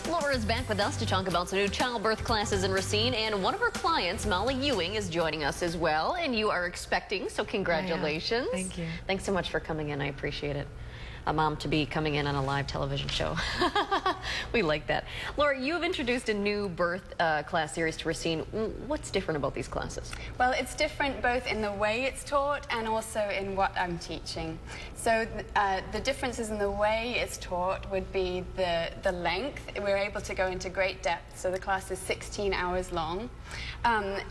Laura is back with us to talk about some new childbirth classes in Racine, and one of her clients, Molly Ewing, is joining us as well, and you are expecting, so congratulations. Thank you. Thanks so much for coming in. I appreciate it. A mom to be coming in on a live television show. We like that. Laura, you have introduced a new birth class series to Racine. What's different about these classes? Well, it's different both in the way it's taught and also in what I'm teaching. So the differences in the way it's taught would be the length. We're able to go into great depth, so the class is 16 hours long.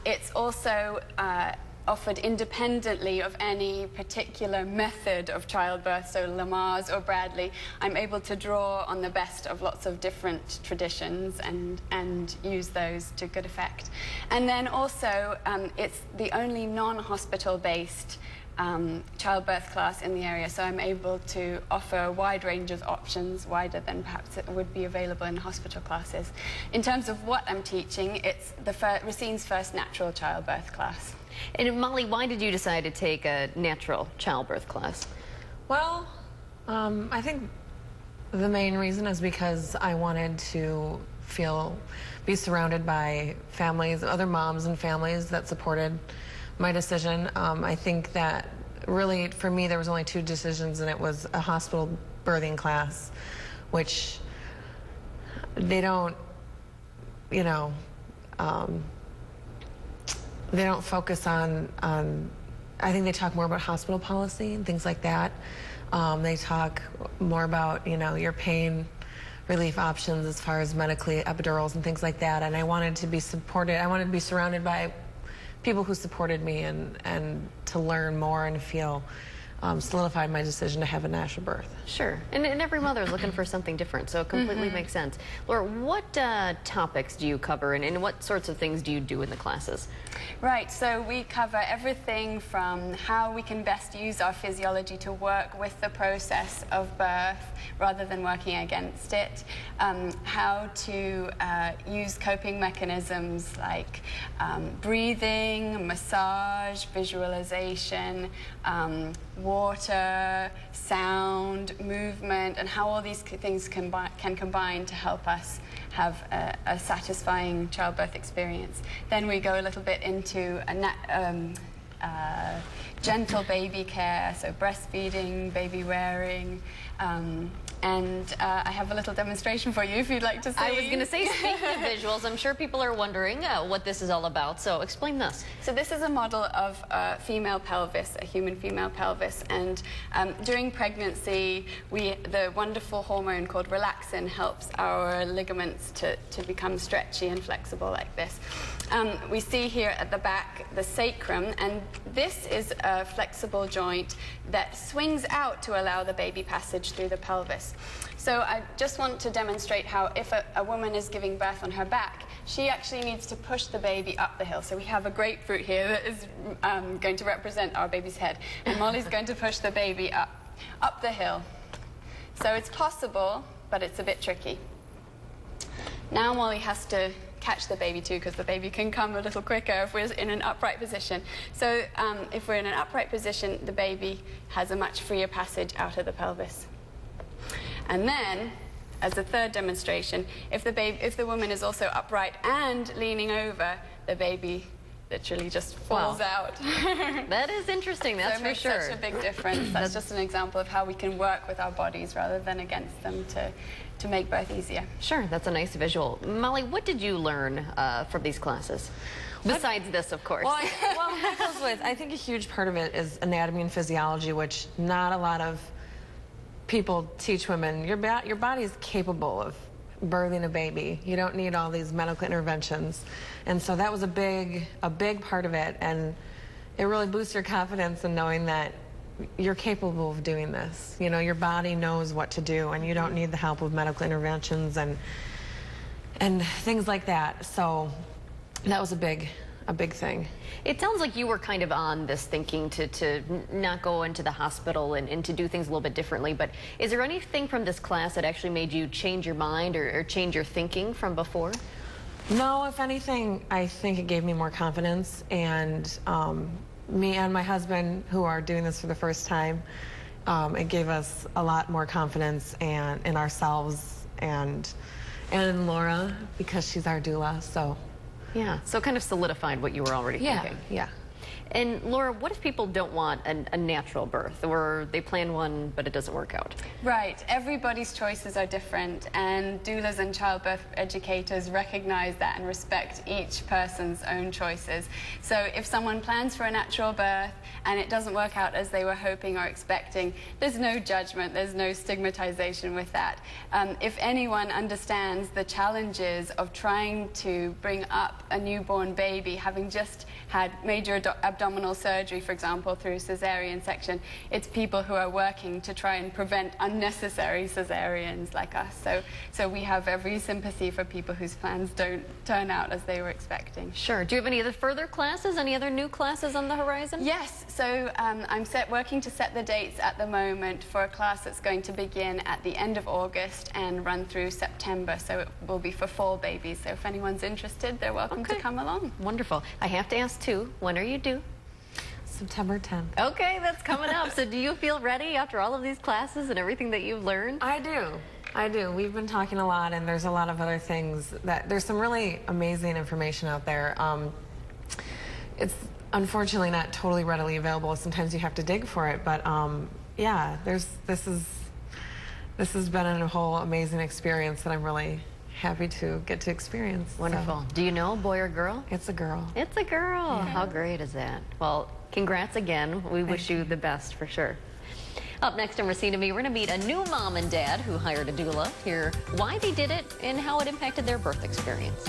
It's also offered independently of any particular method of childbirth, so Lamar's or Bradley. I'm able to draw on the best of lots of different traditions and use those to good effect. And then also, it's the only non-hospital based childbirth class in the area, so I'm able to offer a wide range of options, wider than perhaps it would be available in hospital classes. In terms of what I'm teaching, it's Racine's first natural childbirth class. And Molly, why did you decide to take a natural childbirth class? Well, I think the main reason is because I wanted to be surrounded by families, other moms and families that supported my decision. I think that really, for me, there was only two decisions, and it was a hospital birthing class, which they don't, you know, they don't focus on, I think they talk more about hospital policy and things like that. They talk more about, you know, your pain relief options as far as medically, epidurals and things like that. And I wanted to be supported, I wanted to be surrounded by people who supported me and to learn more and feel solidified my decision to have a natural birth. Sure, and every mother is looking for something different, so it completely makes sense. Laura, what topics do you cover, and what sorts of things do you do in the classes? Right, so we cover everything from how we can best use our physiology to work with the process of birth rather than working against it, how to use coping mechanisms like breathing, massage, visualization, water, sound, movement, and how all these things can combine to help us have a satisfying childbirth experience. Then we go a little bit into gentle baby care, so breastfeeding, baby wearing, and I have a little demonstration for you if you'd like to see. I was going to say, speaking of visuals, I'm sure people are wondering what this is all about, so explain this. So this is a model of a female pelvis, a human female pelvis, and during pregnancy, the wonderful hormone called relaxin helps our ligaments to become stretchy and flexible like this. We see here at the back the sacrum, and this is a flexible joint that swings out to allow the baby passage through the pelvis. So I just want to demonstrate how if a woman is giving birth on her back, she actually needs to push the baby up the hill. So we have a grapefruit here that is going to represent our baby's head, and Molly's going to push the baby up the hill. So it's possible, but it's a bit tricky. Now Molly has to catch the baby too, because the baby can come a little quicker if we're in an upright position. So if we're in an upright position, the baby has a much freer passage out of the pelvis. And then, as a third demonstration, if the woman is also upright and leaning over, the baby literally just falls out. That is interesting, that's for sure. So it makes such a big difference. That's just an example of how we can work with our bodies rather than against them to make birth easier. Sure, that's a nice visual. Molly, what did you learn from these classes? Besides this, of course. Well, that goes with, I think a huge part of it is anatomy and physiology, which not a lot of people teach women. Your body is capable of birthing a baby. You don't need all these medical interventions. And so that was a big part of it, and it really boosts your confidence in knowing that you're capable of doing this. You know, your body knows what to do, and you don't need the help of medical interventions and things like that. So that was a big thing. It sounds like you were kind of on this thinking to not go into the hospital and to do things a little bit differently, but is there anything from this class that actually made you change your mind or change your thinking from before? No, if anything, I think it gave me more confidence, and me and my husband, who are doing this for the first time, it gave us a lot more confidence in ourselves and And Laura, because she's our doula, so. Yeah, so kind of solidified what you were already thinking. Yeah. And Laura, what if people don't want a natural birth, or they plan one but it doesn't work out? Right, everybody's choices are different, and doulas and childbirth educators recognize that and respect each person's own choices. So if someone plans for a natural birth and it doesn't work out as they were hoping or expecting, there's no judgment, there's no stigmatization with that. If anyone understands the challenges of trying to bring up a newborn baby, having just had major abdominal surgery, for example, through cesarean section, it's people who are working to try and prevent unnecessary cesareans like us. So we have every sympathy for people whose plans don't turn out as they were expecting. Sure. Do you have any other further classes, any other new classes on the horizon? Yes, so I'm working to set the dates at the moment for a class that's going to begin at the end of August and run through September, so it will be for fall babies. So if anyone's interested, they're welcome to come along. Wonderful. I have to ask too, when are you due? September 10th. Okay, that's coming up. So do you feel ready after all of these classes and everything that you've learned? I do. We've been talking a lot, and there's a lot of other things there's some really amazing information out there. It's unfortunately not totally readily available. Sometimes you have to dig for it, but yeah, this has been a whole amazing experience that I'm really happy to get to experience. Wonderful. So. Do you know, boy or girl? It's a girl. It's a girl. Yeah. How great is that? Well, congrats again. We wish you the best for sure. Up next on Racine Me, we're going to meet a new mom and dad who hired a doula, hear why they did it and how it impacted their birth experience.